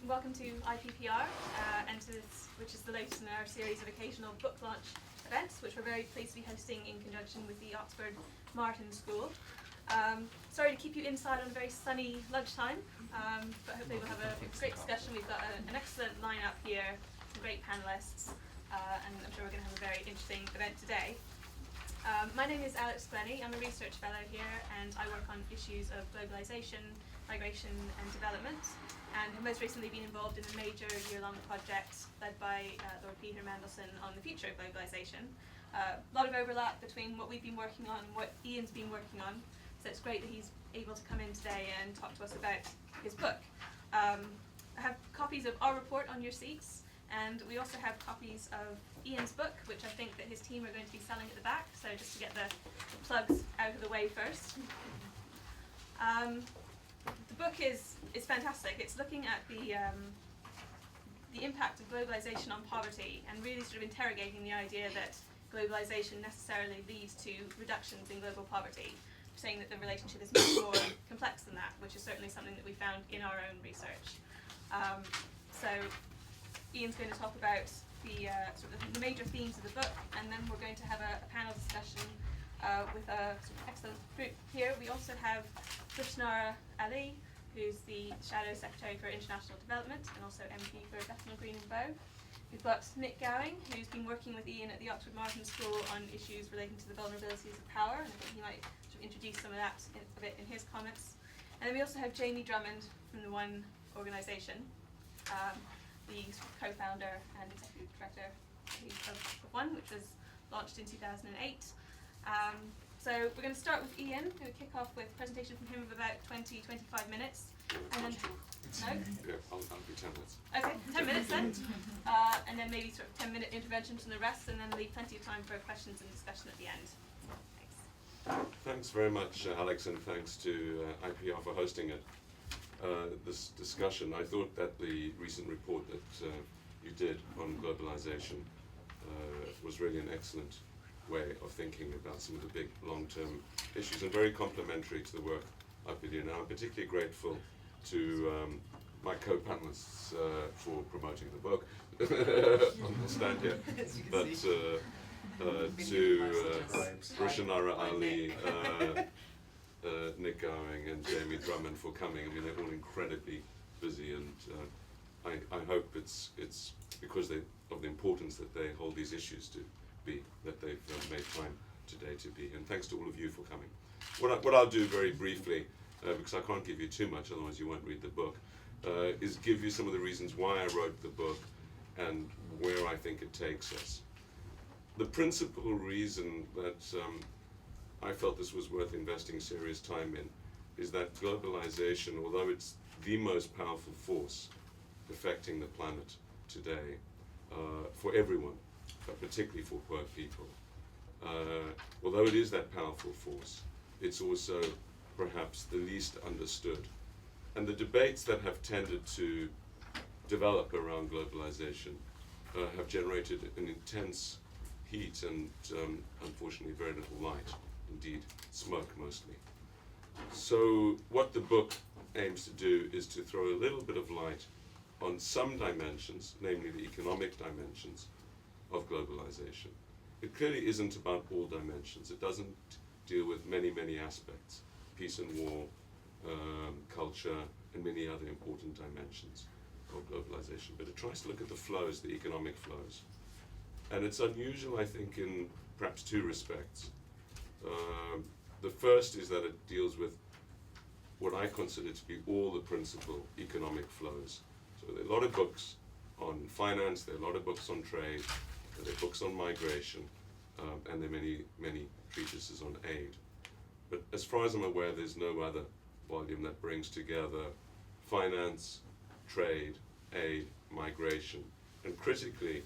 Welcome to IPPR, and to this, which is the latest in our series of occasional book launch events, which we're very pleased to be hosting in conjunction with the Oxford Martin School. Sorry to keep you inside on a very sunny lunchtime, but hopefully we'll have a great discussion. We've got an excellent lineup here, some great panelists, and I'm sure we're going to have a very interesting event today. My name is Alex Glennie. I'm a research fellow here, and I work on issues of globalization, migration and development, and have most recently been involved in a major year-long project led by Lord Peter Mandelson on the future of globalization. A lot of overlap between what we've been working on and what Ian's been working on, so it's great that he's able to come in today and talk to us about his book. I have copies of our report on your seats, and we also have copies of Ian's book, which I think that his team are going to be selling at the back, so just to get the plugs out of the way first. The book is fantastic. It's looking at the impact of globalization on poverty and really sort of interrogating the idea that globalization necessarily leads to reductions in global poverty, saying that the relationship is much more complex than that, which is certainly something that we found in our own research. So Ian's going to talk about the major themes of the book, and then we're going to have a panel discussion with a sort of excellent group here. We also have Krishnara Ali, who's the Shadow Secretary for International Development and also MP for Bethnal Green and Bow. We've got Nick Gowing, who's been working with Ian at the Oxford Martin School on issues relating to the vulnerabilities of power, and I think he might sort of introduce some of that a bit in his comments. And then we also have Jamie Drummond from the One organisation, the co-founder and executive director of One, which was launched in 2008. So we're going to start with Ian. We're going to kick off with a presentation from him of about 20-25 minutes. And then, no? Yeah, I'll be 10 minutes. Okay, 10 minutes then. And then maybe sort of 10-minute interventions from the rest, and then leave plenty of time for questions and discussion at the end. Thanks. Thanks very much, Alex, and thanks to IPPR for hosting it. This discussion, I thought that the recent report that you did on globalization was really an excellent way of thinking about some of the big long-term issues, and very complementary to the work I've been doing. Now, I'm particularly grateful to my co-panelists for promoting the book on the stand here, but to Krishnara Ali, Nick Gowing and Jamie Drummond for coming. I mean, they're all incredibly busy, and I hope it's because of the importance that they hold these issues to be, that they've made time today to be. And thanks to all of you for coming. What I'll do very briefly, because I can't give you too much, otherwise you won't read the book, is give you some of the reasons why I wrote the book and where I think it takes us. The principal reason that I felt this was worth investing serious time in is that globalization, although it's the most powerful force affecting the planet today, for everyone, but particularly for poor people, although it is that powerful force, it's also perhaps the least understood. And the debates that have tended to develop around globalization have generated an intense heat and unfortunately very little light, indeed smoke mostly. So what the book aims to do is to throw a little bit of light on some dimensions, namely the economic dimensions of globalization. It clearly isn't about all dimensions. It doesn't deal with many, many aspects, peace and war, culture, and many other important dimensions of globalization. But it tries to look at the flows, the economic flows. And it's unusual, I think, in perhaps two respects. The first is that it deals with what I consider to be all the principal economic flows. So there are a lot of books on finance, there are a lot of books on trade, there are books on migration, and there are many, many treatises on aid. But as far as I'm aware, there's no other volume that brings together finance, trade, aid, migration. And critically,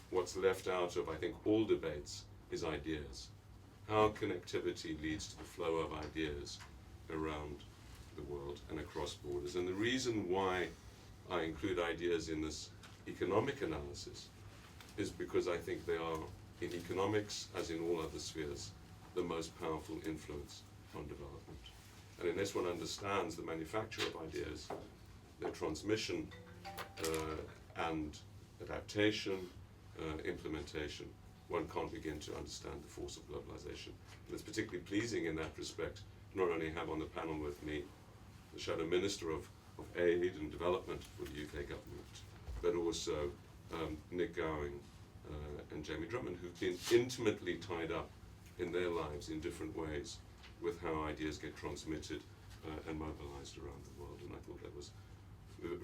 what's left out of, I think, all debates is ideas. How connectivity leads to the flow of ideas around the world and across borders. And the reason why I include ideas in this economic analysis is because I think they are, in economics as in all other spheres, the most powerful influence on development. And unless one understands the manufacture of ideas, their transmission and adaptation, implementation, one can't begin to understand the force of globalization. And it's particularly pleasing in that respect to not only have on the panel with me the Shadow Minister of Aid and Development for the UK government, but also Nick Gowing and Jamie Drummond, who've been intimately tied up in their lives in different ways with how ideas get transmitted and mobilized around the world. And I thought that was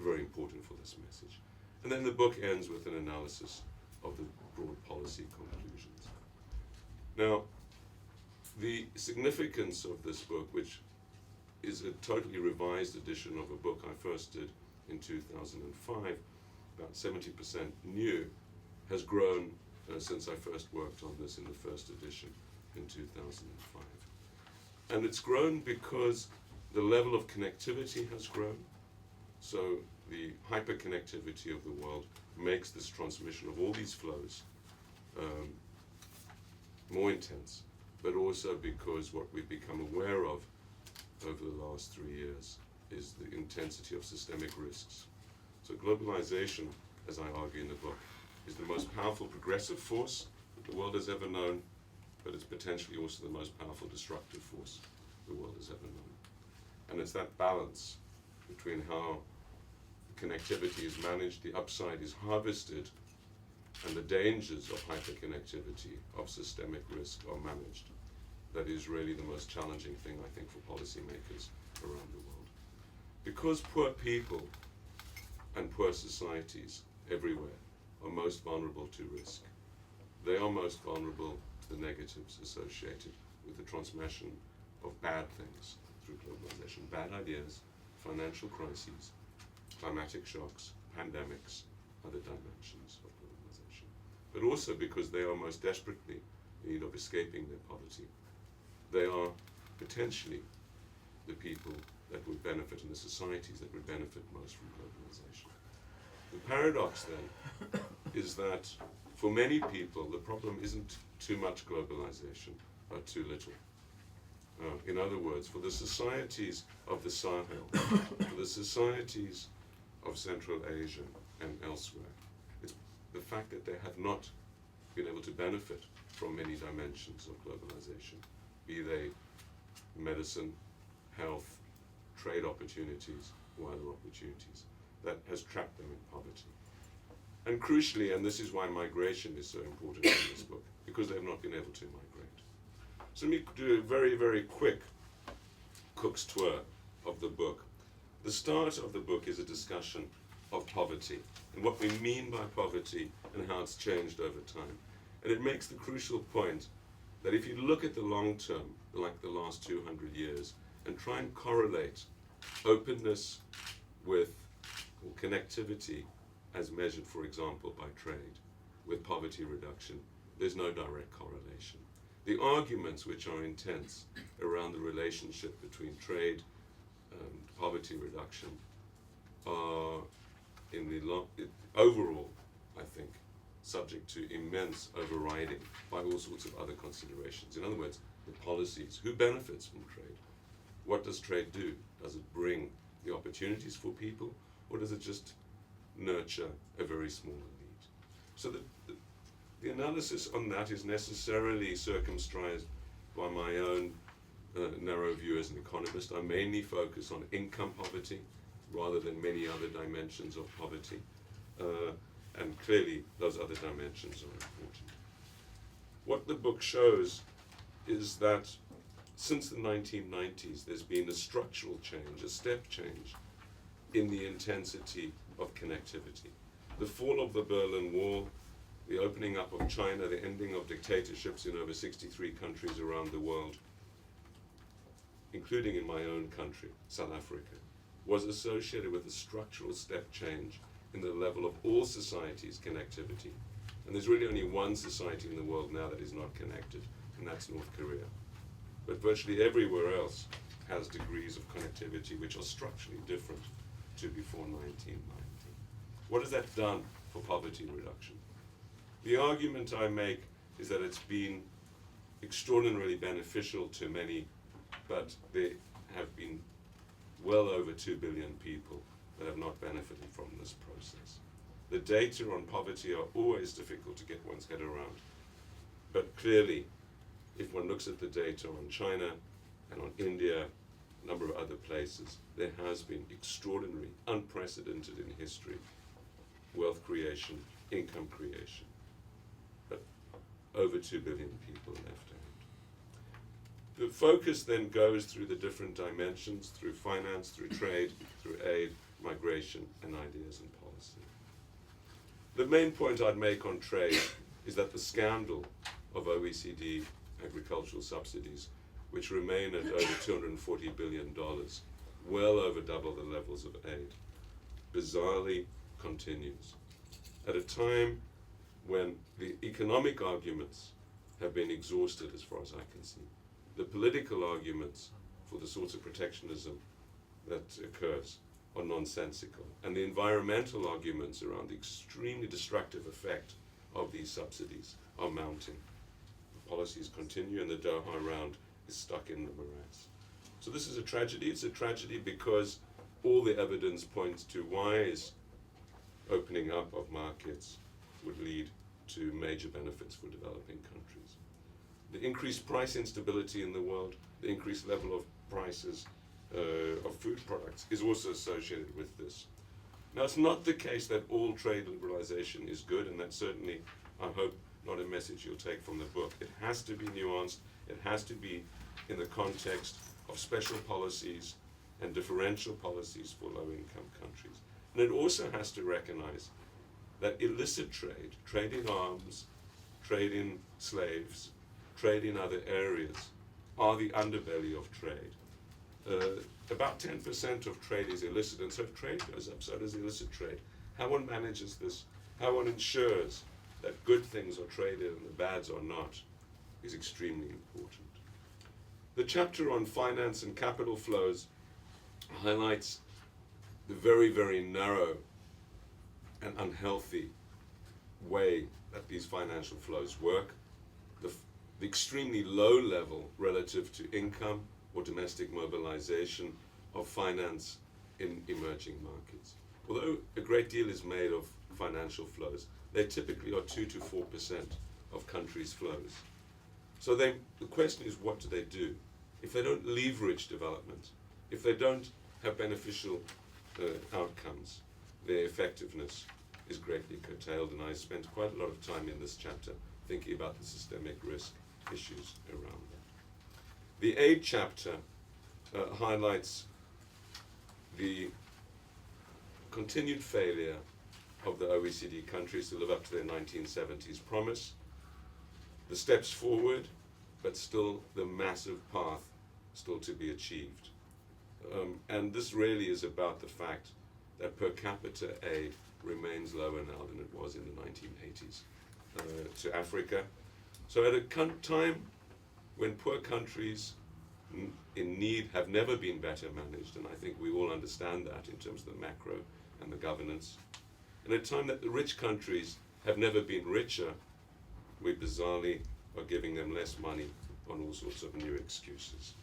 very important for this message. And then the book ends with an analysis of the broad policy conclusions. Now, the significance of this book, which is a totally revised edition of a book I first did in 2005, about 70% new, has grown since I first worked on this in the first edition in 2005. And it's grown because the level of connectivity has grown. So the hyperconnectivity of the world makes this transmission of all these flows more intense, but also because what we've become aware of over the last 3 years is the intensity of systemic risks. So globalization, as I argue in the book, is the most powerful progressive force that the world has ever known, but it's potentially also the most powerful destructive force the world has ever known. And it's that balance between how connectivity is managed, the upside is harvested, and the dangers of hyperconnectivity, of systemic risk are managed. That is really the most challenging thing, I think, for policymakers around the world. Because poor people and poor societies everywhere are most vulnerable to risk, they are most vulnerable to the negatives associated with the transmission of bad things through globalization, bad ideas, financial crises, climatic shocks, pandemics, other dimensions of globalization. But also because they are most desperately in need of escaping their poverty. They are potentially the people that would benefit and the societies that would benefit most from globalization. The paradox then is that for many people the problem isn't too much globalization, but too little. In other words, for the societies of the Sahel, for the societies of Central Asia and elsewhere, it's the fact that they have not been able to benefit from many dimensions of globalization, be they medicine, health, trade opportunities, or other opportunities, that has trapped them in poverty. And crucially, and this is why migration is so important in this book, because they have not been able to migrate. So let me do a very, very quick Cook's tour of the book. The start of the book is a discussion of poverty, and what we mean by poverty and how it's changed over time. And it makes the crucial point that if you look at the long term, like the last 200 years, and try and correlate openness with or connectivity as measured, for example, by trade, with poverty reduction, there's no direct correlation. The arguments which are intense around the relationship between trade and poverty reduction are, in the overall, I think, subject to immense overriding by all sorts of other considerations. In other words, the policies, who benefits from trade? What does trade do? Does it bring the opportunities for people, or does it just nurture a very small elite? So the analysis on that is necessarily circumscribed by my own narrow view as an economist. I mainly focus on income poverty rather than many other dimensions of poverty. And clearly those other dimensions are important. What the book shows is that since the 1990s there's been a structural change, a step change in the intensity of connectivity. The fall of the Berlin Wall, the opening up of China, the ending of dictatorships in over 63 countries around the world, including in my own country, South Africa, was associated with a structural step change in the level of all societies' connectivity. And there's really only one society in the world now that is not connected, and that's North Korea. But virtually everywhere else has degrees of connectivity which are structurally different to before 1990. What has that done for poverty reduction? The argument I make is that it's been extraordinarily beneficial to many, but there have been well over 2 billion people that have not benefited from this process. The data on poverty are always difficult to get one's head around. But clearly, if one looks at the data on China and on India, a number of other places, there has been extraordinary, unprecedented in history, wealth creation, income creation. But over 2 billion people left out. The focus then goes through the different dimensions, through finance, through trade, through aid, migration, and ideas and policy. The main point I'd make on trade is that the scandal of OECD agricultural subsidies, which remain at over $240 billion, well over double the levels of aid, bizarrely continues. At a time when the economic arguments have been exhausted as far as I can see, the political arguments for the sorts of protectionism that occurs are nonsensical, and the environmental arguments around the extremely destructive effect of these subsidies are mounting. The policies continue and the Doha round is stuck in the morass. So this is a tragedy. It's a tragedy because all the evidence points to wise opening up of markets would lead to major benefits for developing countries. The increased price instability in the world, the increased level of prices of food products is also associated with this. Now, it's not the case that all trade liberalization is good, and that's certainly, I hope, not a message you'll take from the book. It has to be nuanced. It has to be in the context of special policies and differential policies for low-income countries. And it also has to recognize that illicit trade, trade in arms, trade in slaves, trade in other areas, are the underbelly of trade. About 10% of trade is illicit, and so if trade goes up, so does illicit trade. How one manages this, how one ensures that good things are traded and the bads are not, is extremely important. The chapter on finance and capital flows highlights the very, very narrow and unhealthy way that these financial flows work, the extremely low level relative to income or domestic mobilization of finance in emerging markets. Although a great deal is made of financial flows, they typically are 2 to 4% of countries' flows. So the question is, what do they do? If they don't leverage development, if they don't have beneficial outcomes, their effectiveness is greatly curtailed, and I spent quite a lot of time in this chapter thinking about the systemic risk issues around that. The aid chapter highlights the continued failure of the OECD countries to live up to their 1970s promise, the steps forward, but still the massive path still to be achieved. And this really is about the fact that per capita aid remains lower now than it was in the 1980s to Africa. So at a time when poor countries in need have never been better managed, and I think we all understand that in terms of the macro and the governance, and at a time that the rich countries have never been richer, we bizarrely are giving them less money on all sorts of new excuses.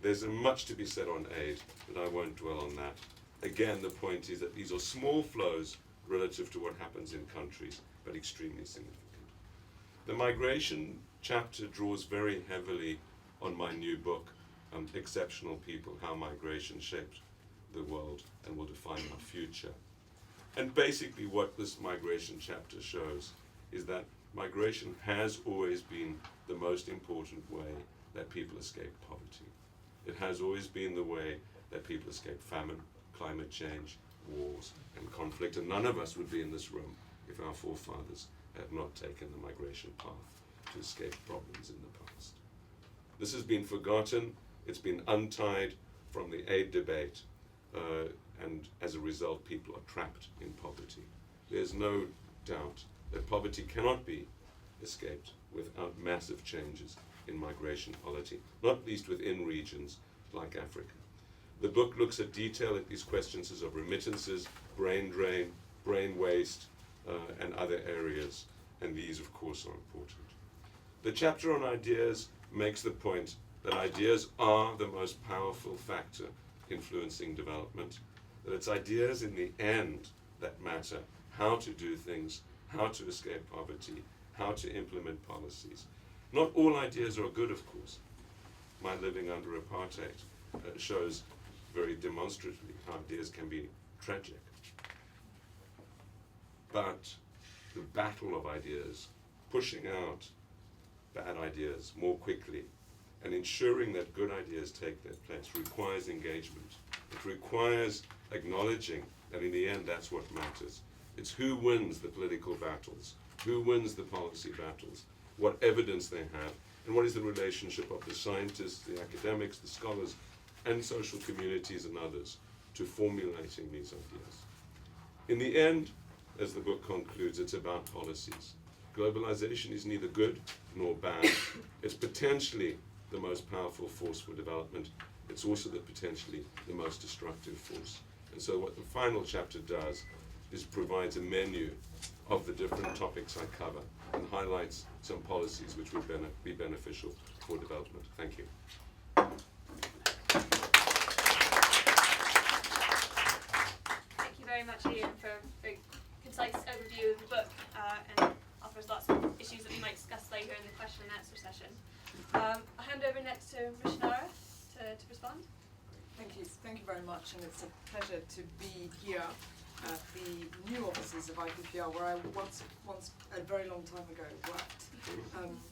There's much to be said on aid, but I won't dwell on that. Again, the point is that these are small flows relative to what happens in countries, but extremely significant. The migration chapter draws very heavily on my new book, Exceptional People, How Migration Shaped the World and Will Define Our Future. And basically what this migration chapter shows is that migration has always been the most important way that people escape poverty. It has always been the way that people escape famine, climate change, wars, and conflict, and none of us would be in this room if our forefathers had not taken the migration path to escape problems in the past. This has been forgotten, it's been untied from the aid debate, and as a result, people are trapped in poverty. There's no doubt that poverty cannot be escaped without massive changes in migration policy, not least within regions like Africa. The book looks at detail at these questions of remittances, brain drain, brain waste, and other areas, and these, of course, are important. The chapter on ideas makes the point that ideas are the most powerful factor influencing development, that it's ideas in the end that matter, how to do things, how to escape poverty, how to implement policies. Not all ideas are good, of course. My living under apartheid shows very demonstratively how ideas can be tragic. But the battle of ideas, pushing out bad ideas more quickly, and ensuring that good ideas take their place requires engagement. It requires acknowledging that in the end that's what matters. It's who wins the political battles, who wins the policy battles, what evidence they have, and what is the relationship of the scientists, the academics, the scholars, and social communities and others to formulating these ideas. In the end, as the book concludes, it's about policies. Globalization is neither good nor bad. It's potentially the most powerful force for development. It's also potentially the most destructive force. And so what the final chapter does is provides a menu of the different topics I cover and highlights some policies which would be beneficial for development. Thank you. Thank you very much, Ian, for a very concise overview of the book and offers lots of issues that we might discuss later in the question and answer session. I'll hand over next to Rishnara to respond. Thank you very much, and it's a pleasure to be here at the new offices of IPPR, where I once a very long time ago worked,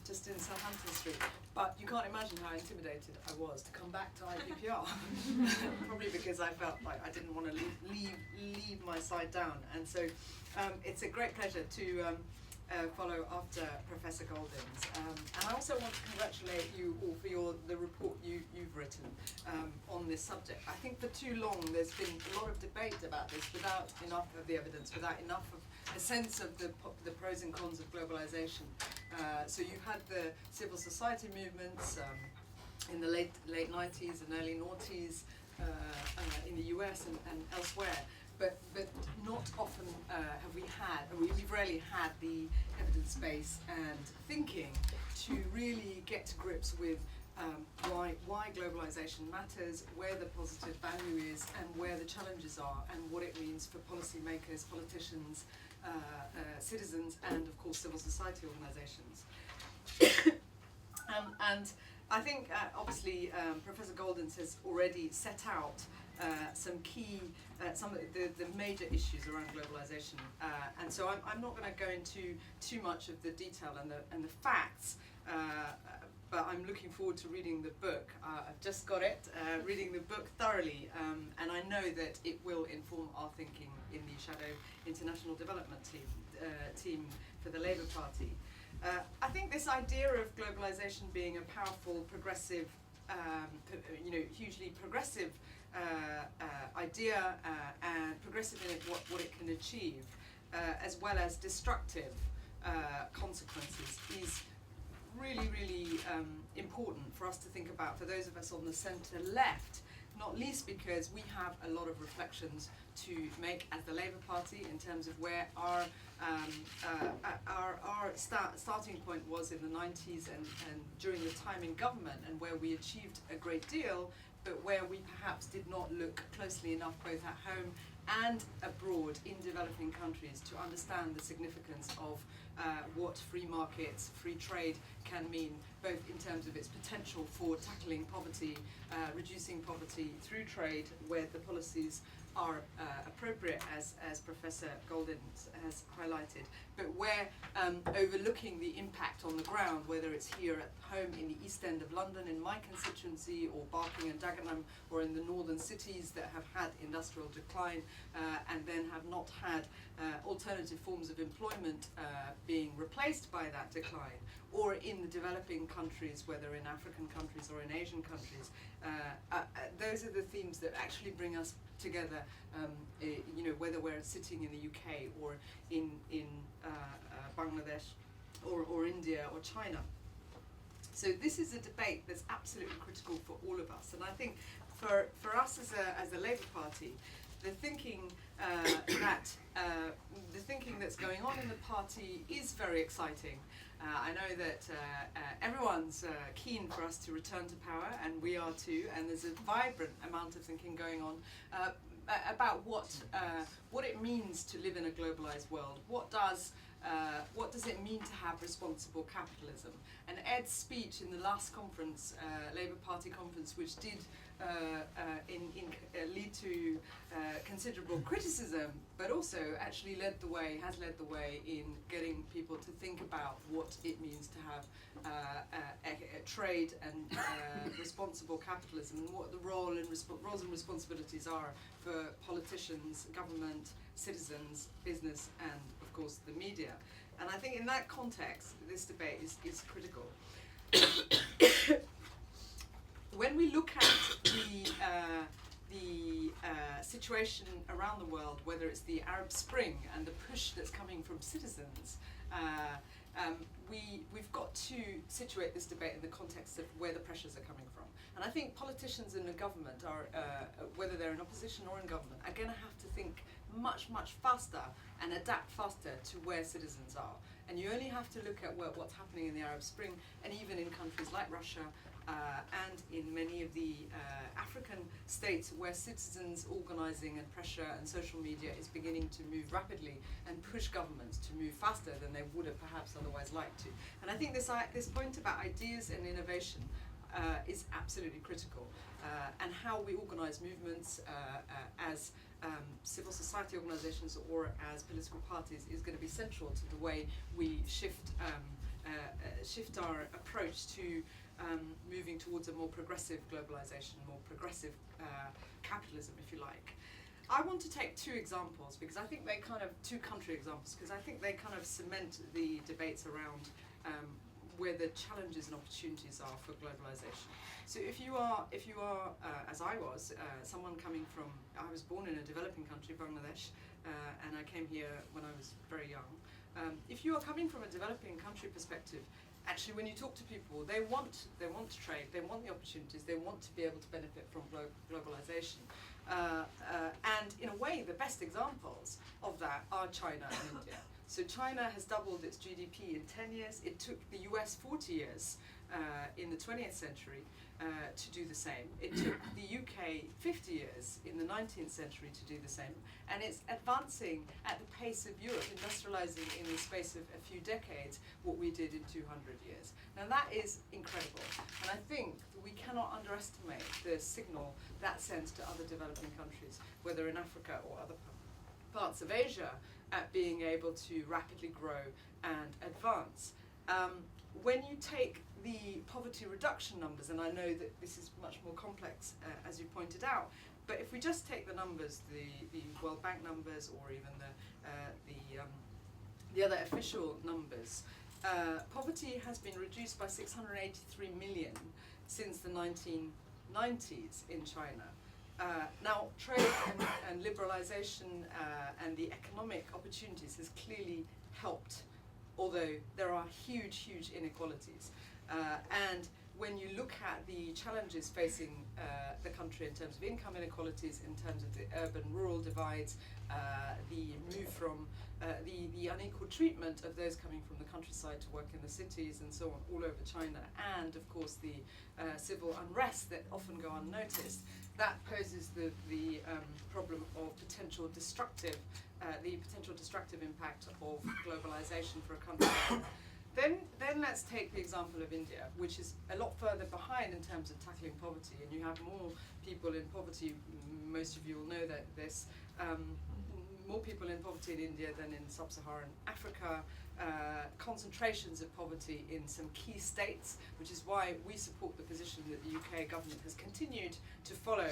just in Southampton Street. But you can't imagine how intimidated I was to come back to IPPR, probably because I felt like I didn't want to leave my side down. And so it's a great pleasure to follow after Professor Goldin's. And I also want to congratulate you all for the report you've written on this subject. I think for too long there's been a lot of debate about this without enough of the evidence, without enough of a sense of the pros and cons of globalization. So you've had the civil society movements in the late 90s and early noughties in the US and elsewhere. But not often we've rarely had the evidence base and thinking to really get to grips with why globalization matters, where the positive value is, and where the challenges are, and what it means for policymakers, politicians, citizens, and of course civil society organizations. And I think obviously Professor Goldin has already set out some key, some of the major issues around globalization, and so I'm not going to go into too much of the detail and the facts, but I'm looking forward to reading the book. I've just got it, reading the book thoroughly, and I know that it will inform our thinking in the Shadow International Development team for the Labour Party. I think this idea of globalization being a powerful, progressive, hugely progressive idea, and progressive in it, what it can achieve, as well as destructive consequences, is really, really important for us to think about, for those of us on the centre left, not least because we have a lot of reflections to make as the Labour Party in terms of where our starting point was in the 90s and during the time in government, and where we achieved a great deal, but where we perhaps did not look closely enough both at home and abroad in developing countries to understand the significance of what free markets, free trade can mean, both in terms of its potential for tackling poverty, reducing poverty through trade, where the policies are appropriate, as Professor Goldin has highlighted, but where overlooking the impact on the ground, whether it's here at home in the East End of London in my constituency, or Barking and Dagenham, or in the northern cities that have had industrial decline and then have not had alternative forms of employment being replaced by that decline, or in the developing countries, whether in African countries or in Asian countries. Those are the themes that actually bring us together, whether we're sitting in the UK or in Bangladesh or India or China. So this is a debate that's absolutely critical for all of us, and I think for us as a Labour Party, the thinking the thinking that's going on in the party is very exciting. I know that everyone's keen for us to return to power, and we are too, and there's a vibrant amount of thinking going on. about what it means to live in a globalized world. What does it mean to have responsible capitalism? And Ed's speech in the last conference, Labour Party conference, which did lead to considerable criticism, but also actually has led the way in getting people to think about what it means to have a trade and responsible capitalism, and what the roles and responsibilities are for politicians, government, citizens, business, and of course the media. And I think in that context, this debate is critical. When we look at the situation around the world, whether it's the Arab Spring and the push that's coming from citizens, we've got to situate this debate in the context of where the pressures are coming from. And I think politicians in the government are, whether they're in opposition or in government, are going to have to think much, much faster and adapt faster to where citizens are. And you only have to look at what's happening in the Arab Spring, and even in countries like Russia, and in many of the African states where citizens organising and pressure and social media is beginning to move rapidly and push governments to move faster than they would have perhaps otherwise liked to. And I think this point about ideas and innovation is absolutely critical, and how we organise movements as civil society organisations or as political parties is going to be central to the way we shift our approach to moving towards a more progressive globalisation, more progressive capitalism, if you like. I want to take two examples because I think they two country examples, because I think they kind of cement the debates around where the challenges and opportunities are for globalisation. So if you are, as I was, someone coming from, I was born in a developing country, Bangladesh, and I came here when I was very young. If you are coming from a developing country perspective, actually when you talk to people, they want to trade, they want the opportunities, they want to be able to benefit from globalisation. And in a way, the best examples of that are China and India. So China has doubled its GDP in 10 years. It took the US 40 years in the 20th century to do the same. It took the UK 50 years in the 19th century to do the same. And it's advancing at the pace of Europe, industrializing in the space of a few decades what we did in 200 years. Now that is incredible. And I think that we cannot underestimate the signal that sends to other developing countries, whether in Africa or other parts of Asia, at being able to rapidly grow and advance. When you take the poverty reduction numbers, and I know that this is much more complex, as you pointed out, but if we just take the numbers, the World Bank numbers, or even the other official numbers, poverty has been reduced by 683 million since the 1990s in China. Now, trade and liberalisation and the economic opportunities has clearly helped, although there are huge, huge inequalities. And when you look at the challenges facing the country in terms of income inequalities, in terms of the urban-rural divides, the move from the unequal treatment of those coming from the countryside to work in the cities and so on all over China, and of course the civil unrest that often go unnoticed, that poses the problem of potential destructive impact of globalization for a country. Then let's take the example of India, which is a lot further behind in terms of tackling poverty, and you have more people in poverty. Most of you will know that there's more people in poverty in India than in sub-Saharan Africa, concentrations of poverty in some key states, which is why we support the position that the UK government has continued to follow,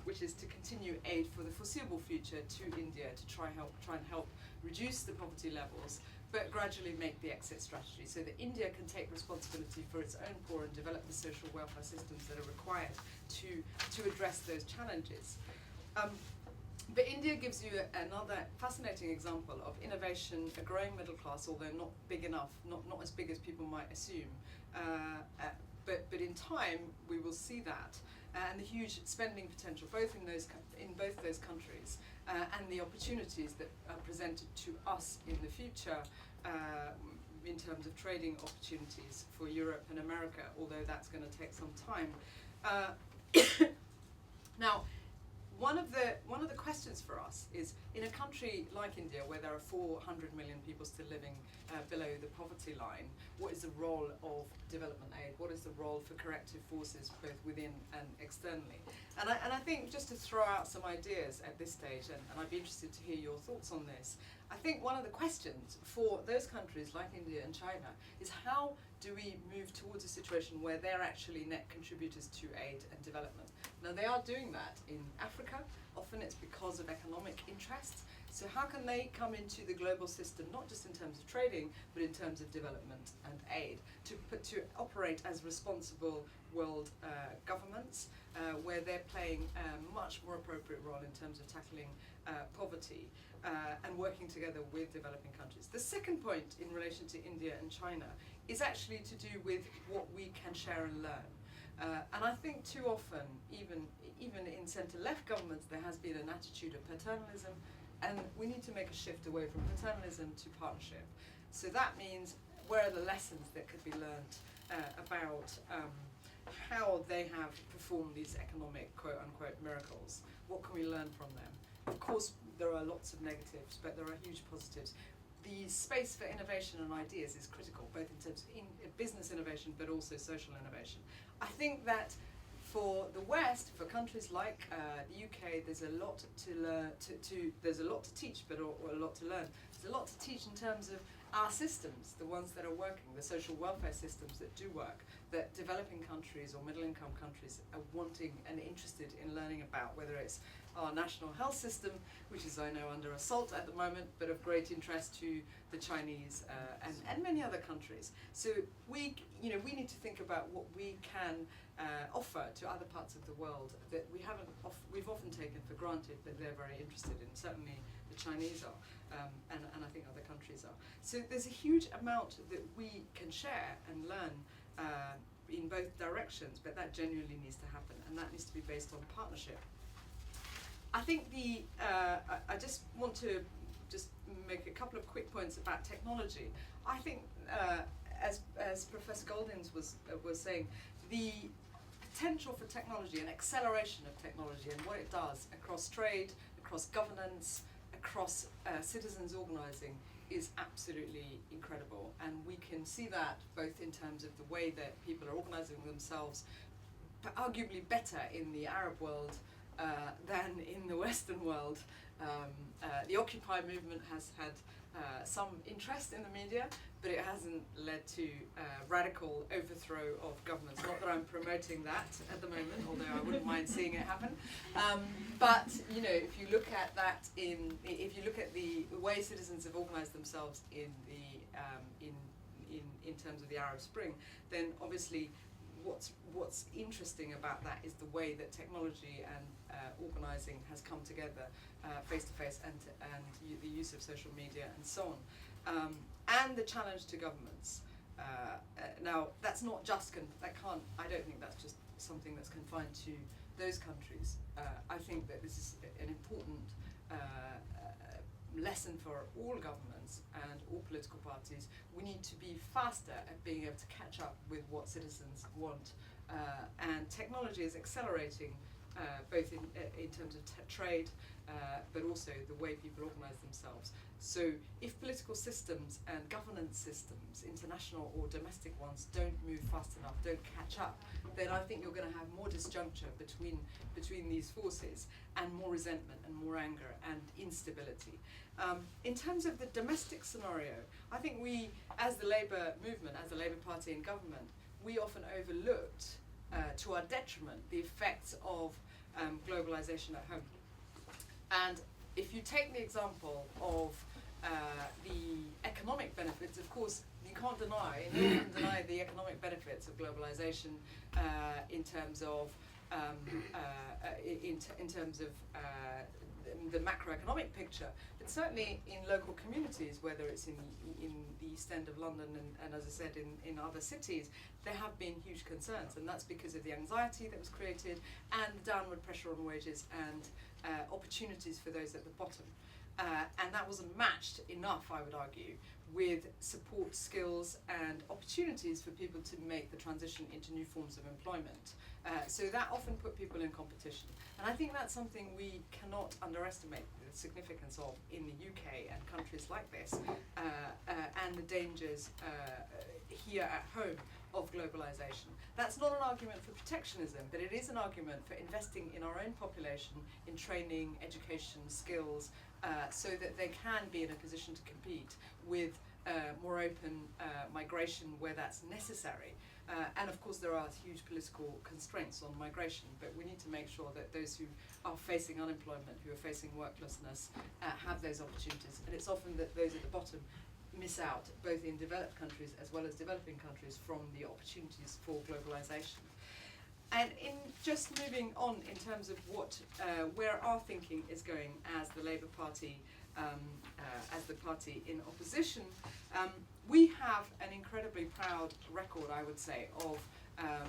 which is to continue aid for the foreseeable future to India to try and help reduce the poverty levels, but gradually make the exit strategy so that India can take responsibility for its own poor and develop the social welfare systems that are required to address those challenges. But India gives you another fascinating example of innovation, a growing middle class, although not big enough, not as big as people might assume. But in time, we will see that, and the huge spending potential, both in both those countries, and the opportunities that are presented to us in the future in terms of trading opportunities for Europe and America, although that's going to take some time. Now, one of the questions for us is, in a country like India, where there are 400 million people still living below the poverty line, what is the role of development aid? What is the role for corrective forces, both within and externally? And I think, just to throw out some ideas at this stage, and I'd be interested to hear your thoughts on this, I think one of the questions for those countries like India and China is, how do we move towards a situation where they're actually net contributors to aid and development? Now, they are doing that in Africa. Often it's because of economic interests. So how can they come into the global system, not just in terms of trading, but in terms of development and aid, to operate as responsible world governments, where they're playing a much more appropriate role in terms of tackling poverty and working together with developing countries. The second point in relation to India and China is actually to do with what we can share and learn. And I think too often, even in centre-left governments, there has been an attitude of paternalism, and we need to make a shift away from paternalism to partnership. So that means, where are the lessons that could be learned about how they have performed these economic quote-unquote miracles? What can we learn from them? Of course, there are lots of negatives, but there are huge positives. The space for innovation and ideas is critical, both in terms of business innovation, but also social innovation. I think that for the West, for countries like the UK, there's a lot to learn. There's a lot to teach, but a lot to learn. There's a lot to teach in terms of our systems, the ones that are working, the social welfare systems that do work, that developing countries or middle-income countries are wanting and interested in learning about, whether it's our national health system, which is, I know, under assault at the moment, but of great interest to the Chinese and many other countries. So we need to think about what we can offer to other parts of the world that we've often taken for granted, but they're very interested in. Certainly the Chinese are, and I think other countries are. So there's a huge amount that we can share and learn in both directions, but that genuinely needs to happen, and that needs to be based on partnership. I think I just want to make a couple of quick points about technology. I think, as Professor Goldin was saying, the potential for technology and acceleration of technology and what it does across trade, across governance, across citizens organising is absolutely incredible. And we can see that both in terms of the way that people are organising themselves, but arguably better in the Arab world than in the Western world. The Occupy movement has had some interest in the media, but it hasn't led to radical overthrow of governments. Not that I'm promoting that at the moment, although I wouldn't mind seeing it happen. But if you look at that if you look at the way citizens have organised themselves in terms of the Arab Spring, then obviously what's interesting about that is the way that technology and organising has come together face to face, and the use of social media and so on, and the challenge to governments. Now that's not just I don't think that's just something that's confined to those countries. I think that this is an important lesson for all governments and all political parties. We need to be faster at being able to catch up with what citizens want, and technology is accelerating both in terms of trade, but also the way people organise themselves. So if political systems and governance systems, international or domestic ones, don't move fast enough, don't catch up, then I think you're going to have more disjuncture between these forces, and more resentment and more anger and instability. In terms of the domestic scenario, I think we, as the Labour movement, as the Labour Party in government, we often overlooked, to our detriment, the effects of globalisation at home. And if you take the example of the economic benefits, of course, you can't deny the economic benefits of globalisation in terms of the macroeconomic picture, but certainly in local communities, whether it's in the East End of London and as I said, in other cities, there have been huge concerns, and that's because of the anxiety that was created and the downward pressure on wages and opportunities for those at the bottom. and that wasn't matched enough, I would argue, with support skills and opportunities for people to make the transition into new forms of employment. So that often put people in competition. And I think that's something we cannot underestimate the significance of in the UK and countries like this, and the dangers here at home of globalisation. That's not an argument for protectionism, but it is an argument for investing in our own population, in training, education, skills, so that they can be in a position to compete with more open migration where that's necessary. And of course there are huge political constraints on migration, but we need to make sure that those who are facing unemployment, who are facing worklessness, have those opportunities. And it's often that those at the bottom miss out, both in developed countries as well as developing countries, from the opportunities for globalisation. And in just moving on in terms of what, where our thinking is going as the Labour Party, as the party in opposition, we have an incredibly proud record, I would say, of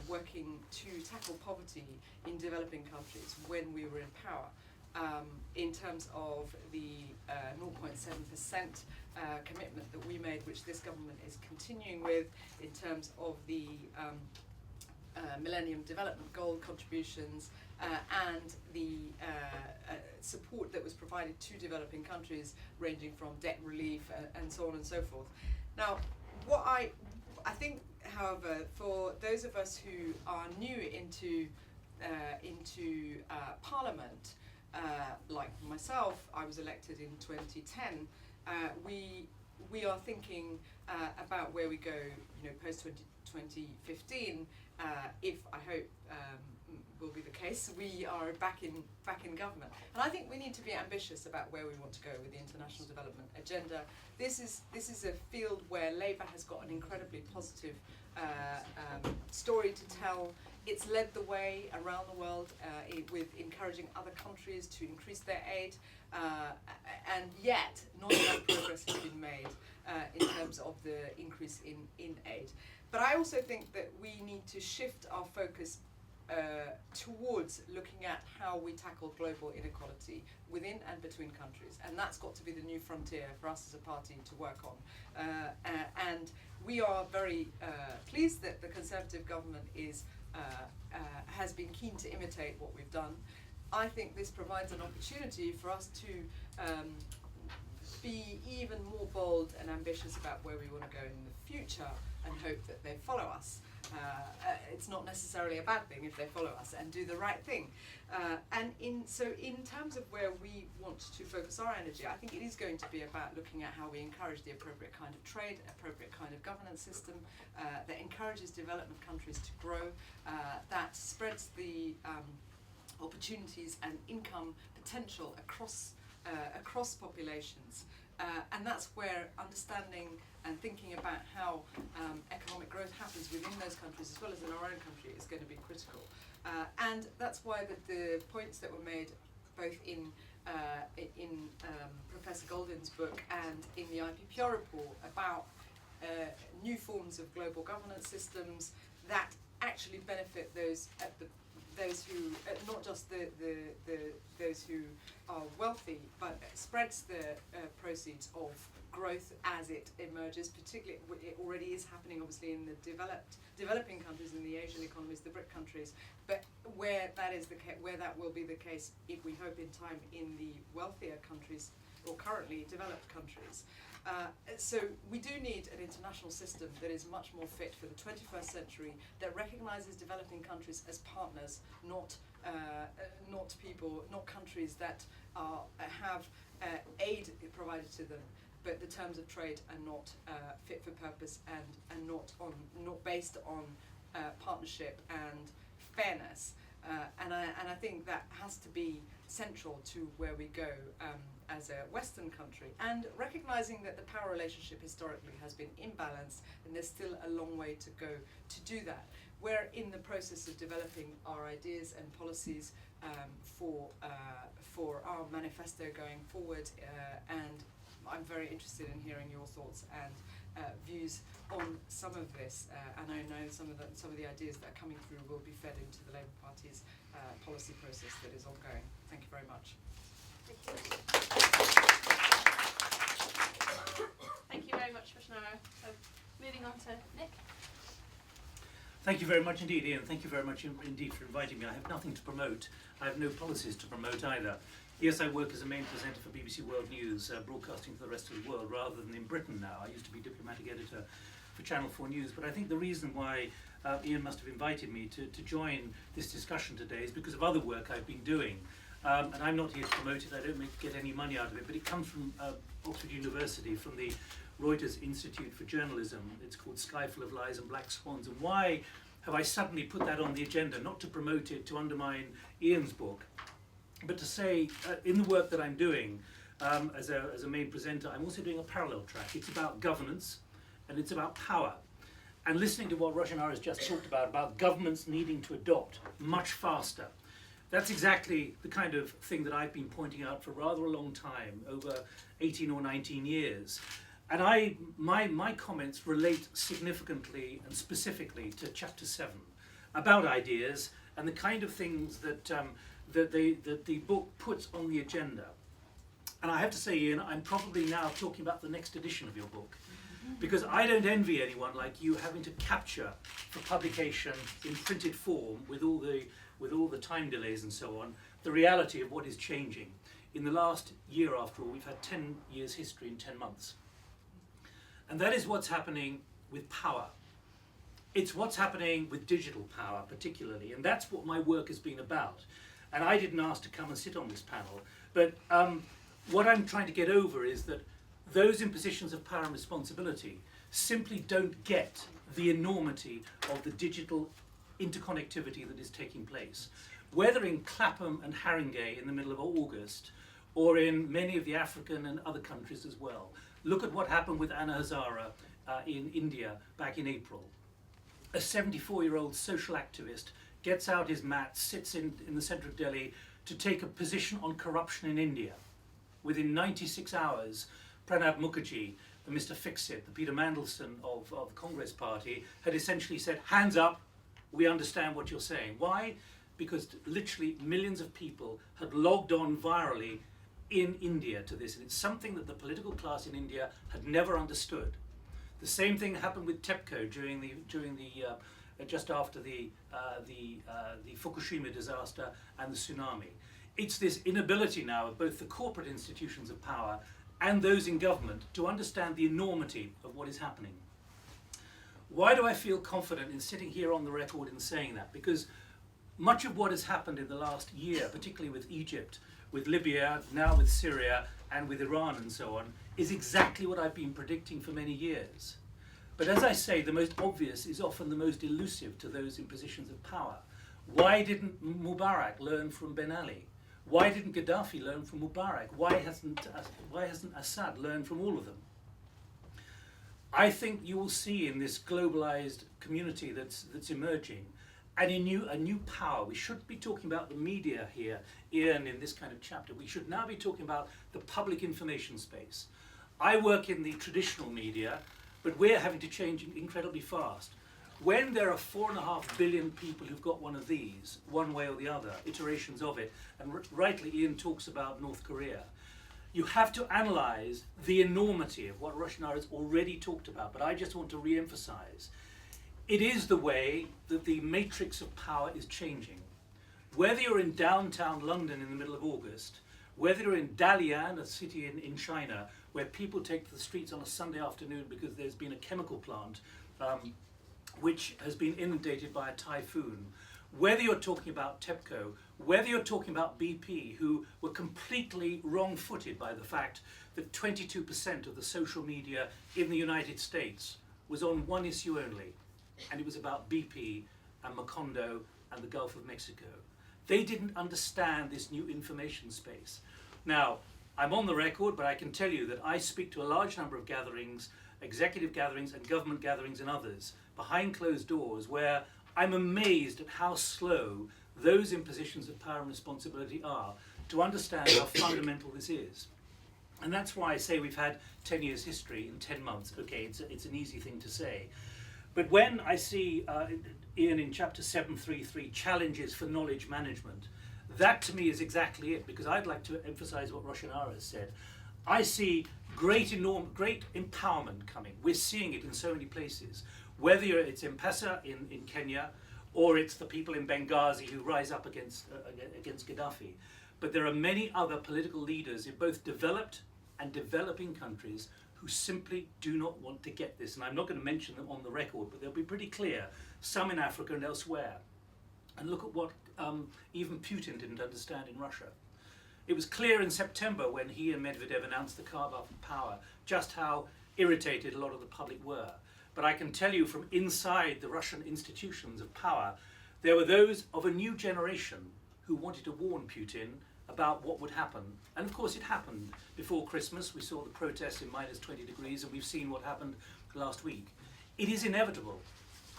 working to tackle poverty in developing countries when we were in power. In terms of the 0.7% commitment that we made, which this government is continuing with, in terms of the Millennium Development Goal contributions, and the support that was provided to developing countries, ranging from debt relief and so on and so forth. Now, what I think, however, for those of us who are new into Parliament, like myself, I was elected in 2010. We are thinking about where we go, post 2015. If I hope will be the case, we are back in government, and I think we need to be ambitious about where we want to go with the international development agenda. This is a field where Labour has got an incredibly positive story to tell. It's led the way around the world with encouraging other countries to increase their aid, and yet not enough progress has been made in terms of the increase in aid. But I also think that we need to shift our focus towards looking at how we tackle global inequality within and between countries, and that's got to be the new frontier for us as a party to work on. And we are very pleased that the Conservative government has been keen to imitate what we've done. I think this provides an opportunity for us to be even more bold and ambitious about where we want to go in the future, and hope that they follow us. It's not necessarily a bad thing if they follow us and do the right thing. And in terms of where we want to focus our energy, I think it is going to be about looking at how we encourage the appropriate kind of trade, appropriate kind of governance system that encourages development countries to grow, that spreads the opportunities and income potential across populations. And that's where understanding and thinking about how economic growth happens within those countries as well as in our own country is going to be critical. And that's why the points that were made both in Professor Goldin's book and in the IPPR report about new forms of global governance systems that actually benefit those who, not just those who are wealthy, but spreads the proceeds of growth as it emerges. Particularly, it already is happening, obviously, in the developing countries, in the Asian economies, the BRIC countries. But where that is where that will be the case, if we hope in time, in the wealthier countries or currently developed countries. So we do need an international system that is much more fit for the 21st century, that recognises developing countries as partners, not countries that have aid provided to them, but the terms of trade are not fit for purpose and not based on partnership and fairness. And I think that has to be central to where we go as a Western country, and recognising that the power relationship historically has been imbalanced, and there's still a long way to go to do that. We're in the process of developing our ideas and policies for our manifesto going forward, and I'm very interested in hearing your thoughts and views on some of this, and I know some of the ideas that are coming through will be fed into the Labour Party's policy process that is ongoing. Thank you very much. Thank you. Thank you very much indeed, Ian. Thank you very much indeed for inviting me. I have nothing to promote. I have no policies to promote either. Yes, I work as a main presenter for BBC World News, broadcasting for the rest of the world rather than in Britain now. I used to be diplomatic editor for Channel 4 News, but I think the reason why Ian must have invited me to join this discussion today is because of other work I've been doing. And I'm not here to promote it, I don't get any money out of it, but it comes from Oxford University, from the Reuters Institute for Journalism. It's called Sky Full of Lies and Black Swans. And why have I suddenly put that on the agenda? Not to promote it, to undermine Ian's book, but to say, in the work that I'm doing as a main presenter, I'm also doing a parallel track. It's about governance and it's about power. And listening to what Roshanar has just talked about governments needing to adopt much faster. That's exactly the kind of thing that I've been pointing out for rather a long time, over 18 or 19 years. And my comments relate significantly and specifically to chapter 7, about ideas and the kind of things that the book puts on the agenda. And I have to say, Ian, I'm probably now talking about the next edition of your book, because I don't envy anyone like you having to capture for publication in printed form with all the time delays and so on, the reality of what is changing. In the last year, after all, we've had 10 years history in 10 months. And that is what's happening with power. It's what's happening with digital power particularly, and that's what my work has been about. And I didn't ask to come and sit on this panel, but what I'm trying to get over is that those in positions of power and responsibility simply don't get the enormity of the digital interconnectivity that is taking place. Whether in Clapham and Haringey in the middle of August, or in many of the African and other countries as well. Look at what happened with Anna Hazara in India back in April. A 74-year-old social activist gets out his mat, sits in the centre of Delhi to take a position on corruption in India. Within 96 hours, Pranab Mukherjee, the Mr. Fix-It, the Peter Mandelson of the Congress Party, had essentially said, hands up, we understand what you're saying. Why? Because literally millions of people had logged on virally in India to this, and it's something that the political class in India had never understood. The same thing happened with TEPCO during the just after the Fukushima disaster and the tsunami. It's this inability now of both the corporate institutions of power and those in government to understand the enormity of what is happening. Why do I feel confident in sitting here on the record and saying that? Because much of what has happened in the last year, particularly with Egypt, with Libya, now with Syria, and with Iran and so on, is exactly what I've been predicting for many years. But as I say, the most obvious is often the most elusive to those in positions of power. Why didn't Mubarak learn from Ben Ali? Why didn't Gaddafi learn from Mubarak? Why hasn't Assad learned from all of them? I think you will see in this globalized community that's emerging and a new power. We shouldn't be talking about the media here, Ian, in this kind of chapter. We should now be talking about the public information space. I work in the traditional media, but we're having to change incredibly fast. When there are 4.5 billion people who've got one of these, one way or the other, iterations of it, and rightly Ian talks about North Korea, you have to analyze the enormity of what Roshanar has already talked about, but I just want to re-emphasize. It is the way that the matrix of power is changing. Whether you're in downtown London in the middle of August, whether you're in Dalian, a city in China, where people take to the streets on a Sunday afternoon because there's been a chemical plant which has been inundated by a typhoon, whether you're talking about TEPCO, whether you're talking about BP, who were completely wrong-footed by the fact that 22% of the social media in the United States was on one issue only, and it was about BP and Macondo and the Gulf of Mexico. They didn't understand this new information space. Now, I'm on the record, but I can tell you that I speak to a large number of gatherings, executive gatherings and government gatherings and others, behind closed doors, where I'm amazed at how slow those in positions of power and responsibility are to understand how fundamental this is. And that's why I say we've had 10 years history in 10 months. Okay, it's an easy thing to say. But when I see, Ian, in chapter 733, challenges for knowledge management, that to me is exactly it, because I'd like to emphasize what Roshanar has said. I see great empowerment coming. We're seeing it in so many places. Whether it's M-Pesa in Kenya, or it's the people in Benghazi who rise up against Gaddafi. But there are many other political leaders in both developed and developing countries who simply do not want to get this. And I'm not going to mention them on the record, but they'll be pretty clear, some in Africa and elsewhere. And look at what even Putin didn't understand in Russia. It was clear in September when he and Medvedev announced the carve-out from power just how irritated a lot of the public were. But I can tell you from inside the Russian institutions of power, there were those of a new generation who wanted to warn Putin about what would happen. And of course it happened. Before Christmas we saw the protests in minus 20 degrees, and we've seen what happened last week. It is inevitable,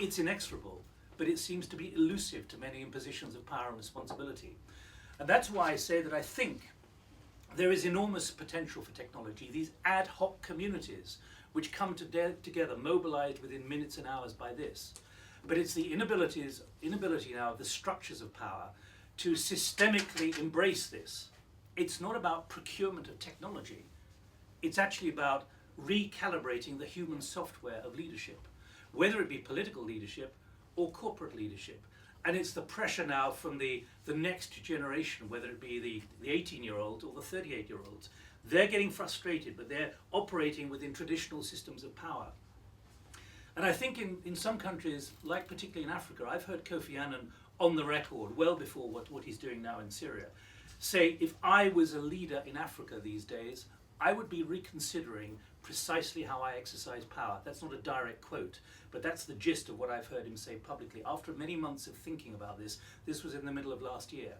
it's inexorable, but it seems to be elusive to many in positions of power and responsibility. And that's why I say that I think there is enormous potential for technology, these ad hoc communities which come together, mobilized within minutes and hours by this. But it's the inability now of the structures of power to systemically embrace this. It's not about procurement of technology. It's actually about recalibrating the human software of leadership, whether it be political leadership or corporate leadership. And it's the pressure now from the next generation, whether it be the 18-year-olds or the 38-year-olds. They're getting frustrated, but they're operating within traditional systems of power. And I think in some countries, like particularly in Africa, I've heard Kofi Annan on the record, well before what he's doing now in Syria, say, if I was a leader in Africa these days, I would be reconsidering precisely how I exercise power. That's not a direct quote, but that's the gist of what I've heard him say publicly. After many months of thinking about this was in the middle of last year.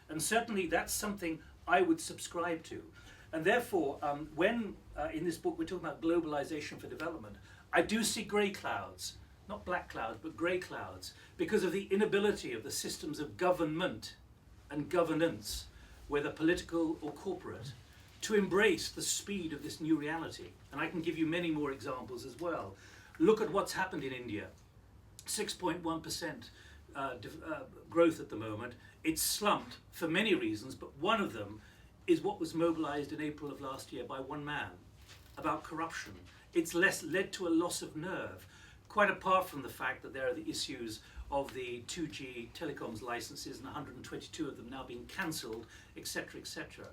And certainly that's something I would subscribe to. And therefore, when in this book we're talking about globalization for development, I do see grey clouds, not black clouds, but grey clouds, because of the inability of the systems of government and governance, whether political or corporate, to embrace the speed of this new reality. And I can give you many more examples as well. Look at what's happened in India. 6.1% growth at the moment. It's slumped for many reasons, but one of them is what was mobilized in April of last year by one man about corruption. It's led to a loss of nerve, quite apart from the fact that there are the issues of the 2G telecoms licenses and 122 of them now being cancelled, etc., etc.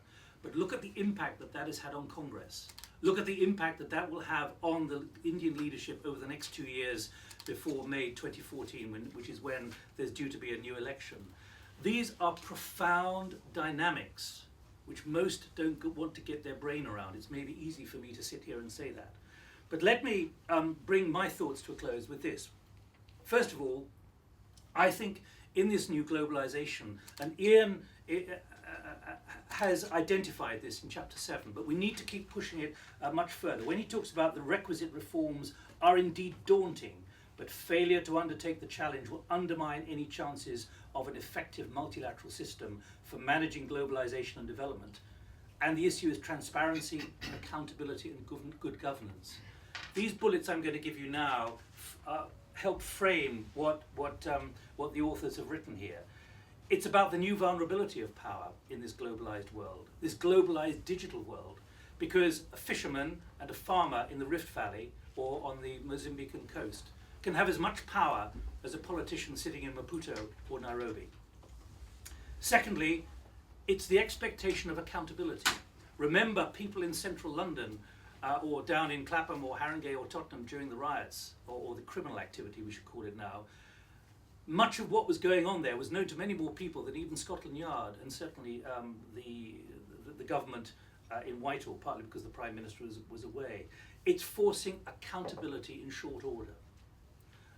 But look at the impact that has had on Congress. Look at the impact that will have on the Indian leadership over the next 2 years before May 2014, which is when there's due to be a new election. These are profound dynamics which most don't want to get their brain around. It's maybe easy for me to sit here and say that. But let me bring my thoughts to a close with this. First of all, I think in this new globalization, and Ian has identified this in chapter 7, but we need to keep pushing it much further. When he talks about the requisite reforms are indeed daunting, but failure to undertake the challenge will undermine any chances of an effective multilateral system for managing globalization and development. And the issue is transparency, accountability, and good governance. These bullets I'm going to give you now help frame what the authors have written here. It's about the new vulnerability of power in this globalized world, this globalized digital world, because a fisherman and a farmer in the Rift Valley or on the Mozambican coast can have as much power as a politician sitting in Maputo or Nairobi. Secondly, it's the expectation of accountability. Remember, people in central London or down in Clapham or Haringey or Tottenham during the riots, or the criminal activity we should call it now, much of what was going on there was known to many more people than even Scotland Yard and certainly the government in Whitehall, partly because the Prime Minister was away. It's forcing accountability in short order.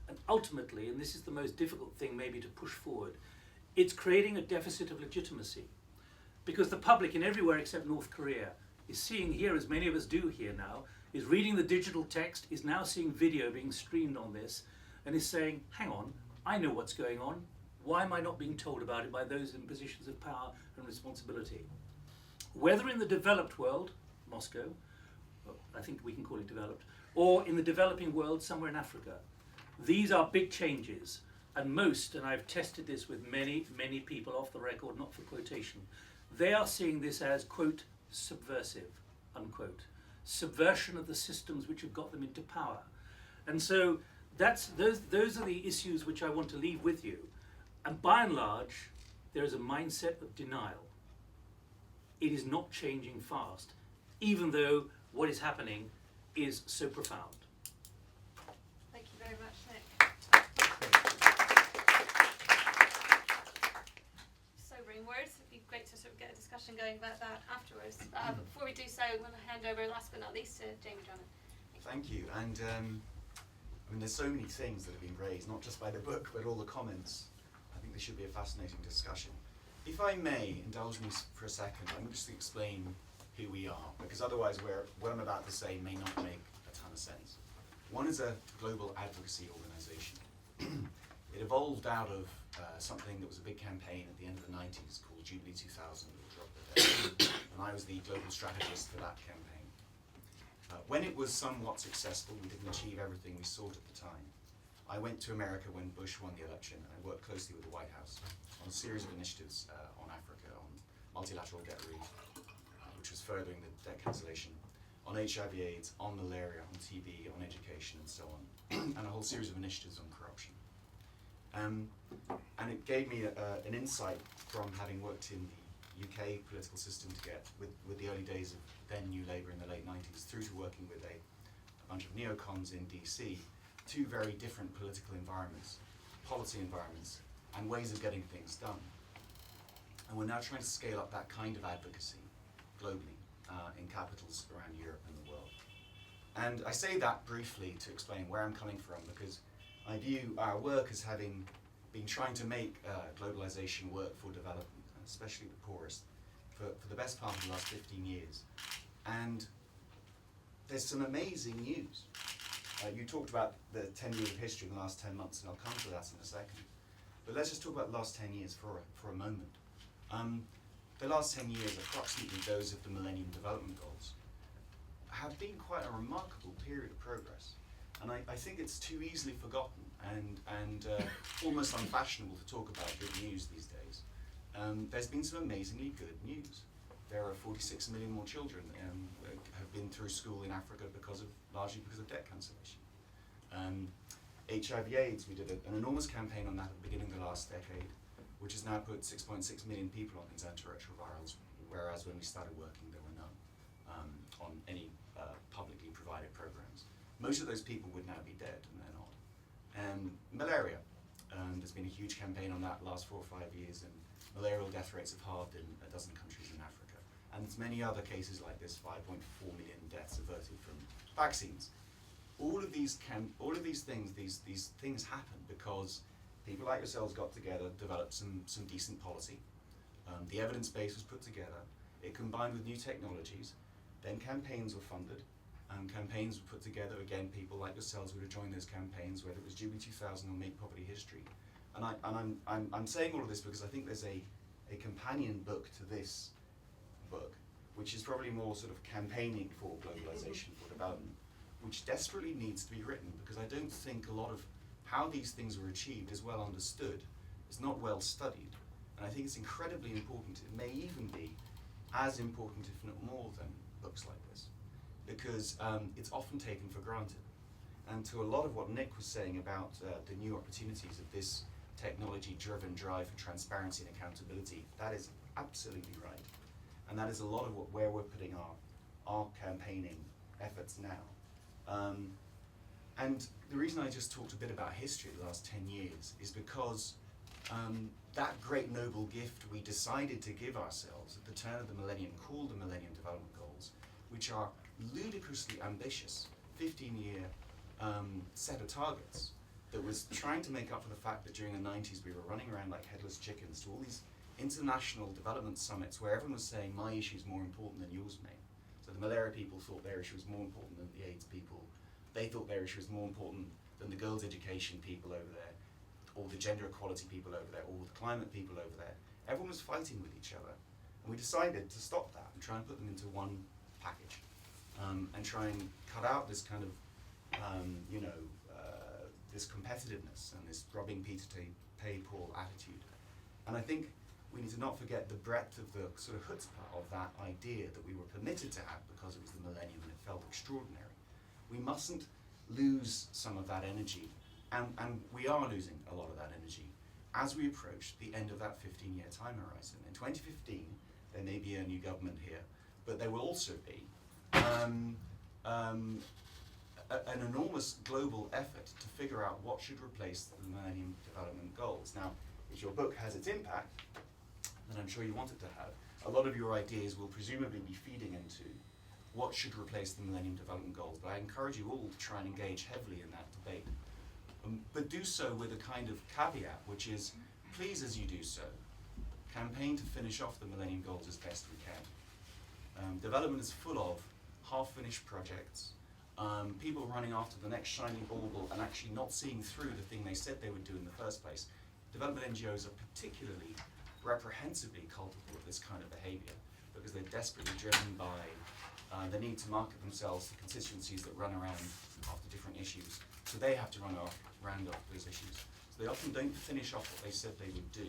And ultimately, and this is the most difficult thing maybe to push forward, it's creating a deficit of legitimacy. Because the public in everywhere except North Korea is seeing here, as many of us do here now, is reading the digital text, is now seeing video being streamed on this, and is saying, hang on, I know what's going on. Why am I not being told about it by those in positions of power and responsibility? Whether in the developed world, Moscow, well, I think we can call it developed, or in the developing world somewhere in Africa, these are big changes. And most, and I've tested this with many, many people off the record, not for quotation, they are seeing this as, quote, subversive, unquote. Subversion of the systems which have got them into power. And so those are the issues which I want to leave with you. And by and large, there is a mindset of denial. It is not changing fast, even though what is happening is so profound. Thank you very much, Nick. Sobering words. It'd be great to sort of get a discussion going about that afterwards. But before we do so, I'm going to hand over, last but not least, to Jamie Drummond. Thank you. And I mean, there's so many things that have been raised, not just by the book, but all the comments. I think this should be a fascinating discussion. If I may indulge me for a second, I'm just to explain who we are, because otherwise what I'm about to say may not make a ton of sense. One is a global advocacy organisation. It evolved out of something that was a big campaign at the end of the 90s called Jubilee 2000, that dropped the dead. And I was the global strategist for that campaign. When it was somewhat successful, we didn't achieve everything we sought at the time. I went to America when Bush won the election, and I worked closely with the White House on a series of initiatives on Africa, on multilateral debt relief, which was furthering the debt cancellation, on HIV/AIDS, on malaria, on TB, on education, and so on, and a whole series of initiatives on corruption. And it gave me an insight from having worked in the UK political system to get with the early days of then New Labour in the late 90s through to working with a bunch of neocons in DC, two very different political environments, policy environments, and ways of getting things done. And we're now trying to scale up that kind of advocacy globally in capitals around Europe and the world. And I say that briefly to explain where I'm coming from, because I view our work as having been trying to make globalization work for development, especially the poorest, for the best part of the last 15 years. And there's some amazing news. You talked about the 10 years of history in the last 10 months, and I'll come to that in a second. But let's just talk about the last 10 years for a moment. The last 10 years, approximately those of the Millennium Development Goals, have been quite a remarkable period of progress. And I think it's too easily forgotten and almost unfashionable to talk about good news these days. There's been some amazingly good news. There are 46 million more children have been through school in Africa largely because of debt cancellation. HIV/AIDS, we did an enormous campaign on that at the beginning of the last decade, which has now put 6.6 million people on these antiretrovirals, whereas when we started working there were none on any publicly provided programs. Most of those people would now be dead, and they're not. Malaria, there's been a huge campaign on that the last 4 or 5 years, and malarial death rates have halved in a dozen countries in Africa. And there's many other cases like this, 5.4 million deaths averted from vaccines. All of these things happen because people like yourselves got together, developed some decent policy. The evidence base was put together. It combined with new technologies. Then campaigns were funded. Campaigns were put together. Again, people like yourselves would have joined those campaigns, whether it was Jubilee 2000 or Make Poverty History. And I'm saying all of this because I think there's a companion book to this book, which is probably more sort of campaigning for globalization, for development, which desperately needs to be written, because I don't think a lot of how these things were achieved is well understood. It's not well studied. And I think it's incredibly important. It may even be as important, if not more, than books like this, because it's often taken for granted. And to a lot of what Nick was saying about the new opportunities of this technology-driven drive for transparency and accountability, that is absolutely right. And that is a lot of where we're putting our campaigning efforts now. And the reason I just talked a bit about history the last 10 years is because that great noble gift we decided to give ourselves at the turn of the millennium, called the Millennium Development Goals, which are ludicrously ambitious 15-year set of targets that was trying to make up for the fact that during the 90s we were running around like headless chickens to all these international development summits where everyone was saying my issue is more important than yours, mate. So the malaria people thought their issue was more important than the AIDS people. They thought their issue was more important than the girls' education people over there, or the gender equality people over there, or the climate people over there. Everyone was fighting with each other. And we decided to stop that and try and put them into one package. And try and cut out this kind of, this competitiveness and this robbing Peter to pay Paul attitude. And I think we need to not forget the breadth of the sort of chutzpah of that idea that we were permitted to have because it was the millennium and it felt extraordinary. We mustn't lose some of that energy And we are losing a lot of that energy as we approach the end of that 15-year time horizon. In 2015, there may be a new government here, but there will also be an enormous global effort to figure out what should replace the Millennium Development Goals. Now, if your book has its impact, and I'm sure you want it to have, a lot of your ideas will presumably be feeding into what should replace the Millennium Development Goals, but I encourage you all to try and engage heavily in that debate. But do so with a kind of caveat, which is, please, as you do so, campaign to finish off the Millennium Goals as best we can. Development is full of half-finished projects, people running after the next shiny bauble and actually not seeing through the thing they said they would do in the first place. Development NGOs are particularly reprehensibly culpable of this kind of behaviour because they're desperately driven by the need to market themselves to constituencies that run around after different issues. So they have to round off those issues. So they often don't finish off what they said they would do.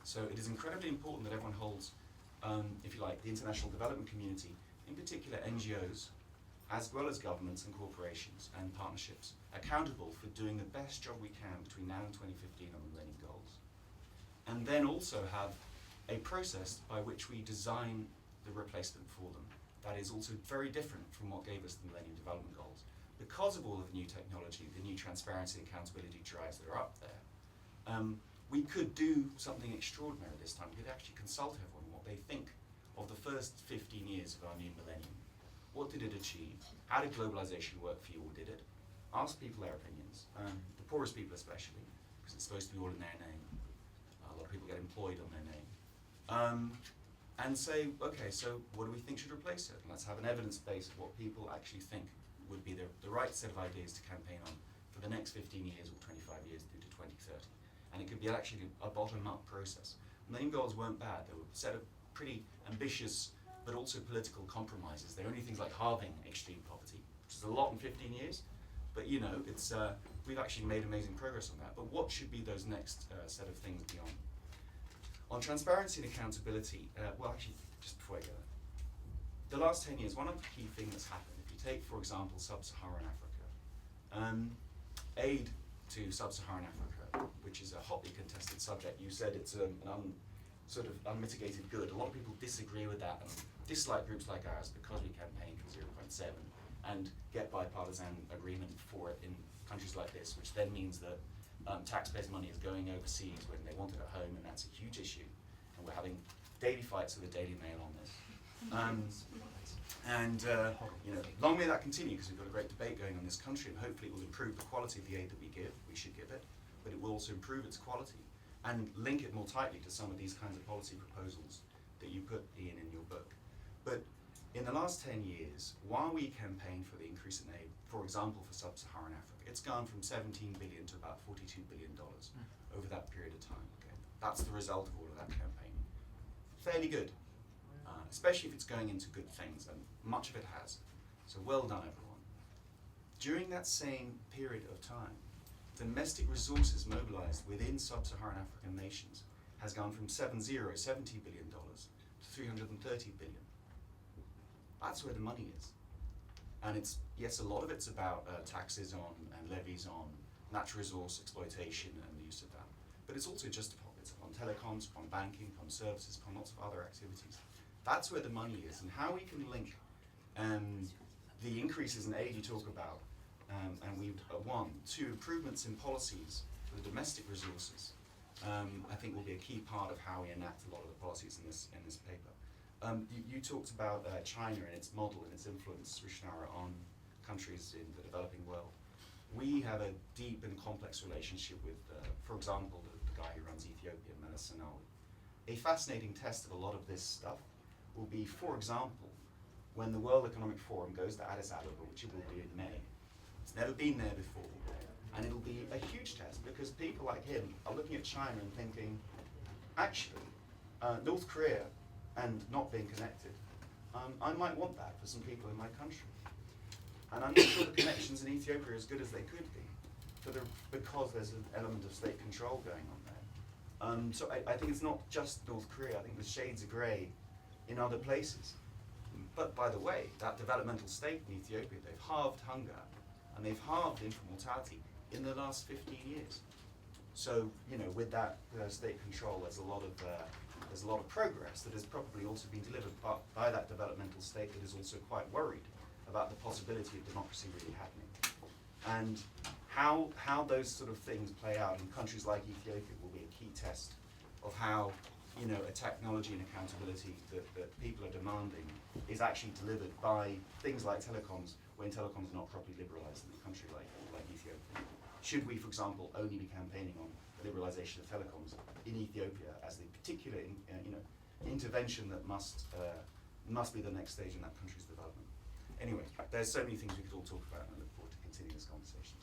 So it is incredibly important that everyone holds, if you like, the international development community, in particular NGOs, as well as governments and corporations and partnerships, accountable for doing the best job we can between now and 2015 on the Millennium Goals. And then also have a process by which we design the replacement for them. That is also very different from what gave us the Millennium Development Goals. Because of all of the new technology, the new transparency and accountability drives that are up there, we could do something extraordinary this time. We could actually consult everyone what they think of the first 15 years of our new millennium. What did it achieve? How did globalization work for you, or did it? Ask people their opinions, the poorest people especially, because it's supposed to be all in their name. A lot of people get employed on their name. And say, okay, so what do we think should replace it? And let's have an evidence base of what people actually think would be the right set of ideas to campaign on for the next 15 years or 25 years through to 2030. And it could be actually a bottom-up process. Millennium Goals weren't bad. They were a set of pretty ambitious but also political compromises. They're only things like halving extreme poverty, which is a lot in 15 years, but you know, it's we've actually made amazing progress on that. But what should be those next set of things beyond? On transparency and accountability, well actually, just before I go there, the last 10 years, one of the key things that's happened, if you take, for example, sub-Saharan Africa, aid to sub-Saharan Africa, which is a hotly contested subject, you said it's an sort of unmitigated good. A lot of people disagree with that and dislike groups like ours because we campaign for 0.7 and get bipartisan agreement for it in countries like this, which then means that taxpayers' money is going overseas when they want it at home, and that's a huge issue. And we're having daily fights with the Daily Mail on this. You know, long may that continue, because we've got a great debate going on in this country, and hopefully it will improve the quality of the aid that we give. We should give it, but it will also improve its quality and link it more tightly to some of these kinds of policy proposals that you put, Ian, in your book. But in the last 10 years, while we campaigned for the increase in aid, for example, for sub-Saharan Africa, it's gone from 17 billion to about $42 billion over that period of time. Okay? That's the result of all of that campaigning. Fairly good, especially if it's going into good things, and much of it has. So well done, everyone. During that same period of time, domestic resources mobilized within sub-Saharan African nations has gone from $70 billion to $330 billion. That's where the money is. And it's, yes, a lot of it's about taxes on and levies on natural resource exploitation and the use of that. But it's also just upon telecoms, upon banking, upon services, upon lots of other activities. That's where the money is, and how we can link the increases in aid you talk about, and we've to improvements in policies for the domestic resources, I think will be a key part of how we enact a lot of the policies in this paper. You talked about China and its model and its influence, Rishnara, on countries in the developing world. We have a deep and complex relationship with, for example, the guy who runs Ethiopia, Meles Zenawi. A fascinating test of a lot of this stuff will be, for example, when the World Economic Forum goes to Addis Ababa, which it will do in May. It's never been there before, and it'll be a huge test because people like him are looking at China and thinking, actually, North Korea and not being connected, I might want that for some people in my country. And I'm not sure the connections in Ethiopia are as good as they could be, because there's an element of state control going on there. So I think it's not just North Korea, I think the shades of grey in other places. But by the way, that developmental state in Ethiopia, they've halved hunger and they've halved infant mortality in the last 15 years. So, you know, with that state control, there's a lot of progress that has probably also been delivered by that developmental state that is also quite worried about the possibility of democracy really happening. And how those sort of things play out in countries like Ethiopia will be a key test of how, you know, a technology and accountability that people are demanding is actually delivered by things like telecoms, when telecoms are not properly liberalised in a country like Ethiopia. Should we, for example, only be campaigning on the liberalisation of telecoms in Ethiopia as the particular intervention that must be the next stage in that country's development? Anyway, there's so many things we could all talk about, and I look forward to continuing this conversation.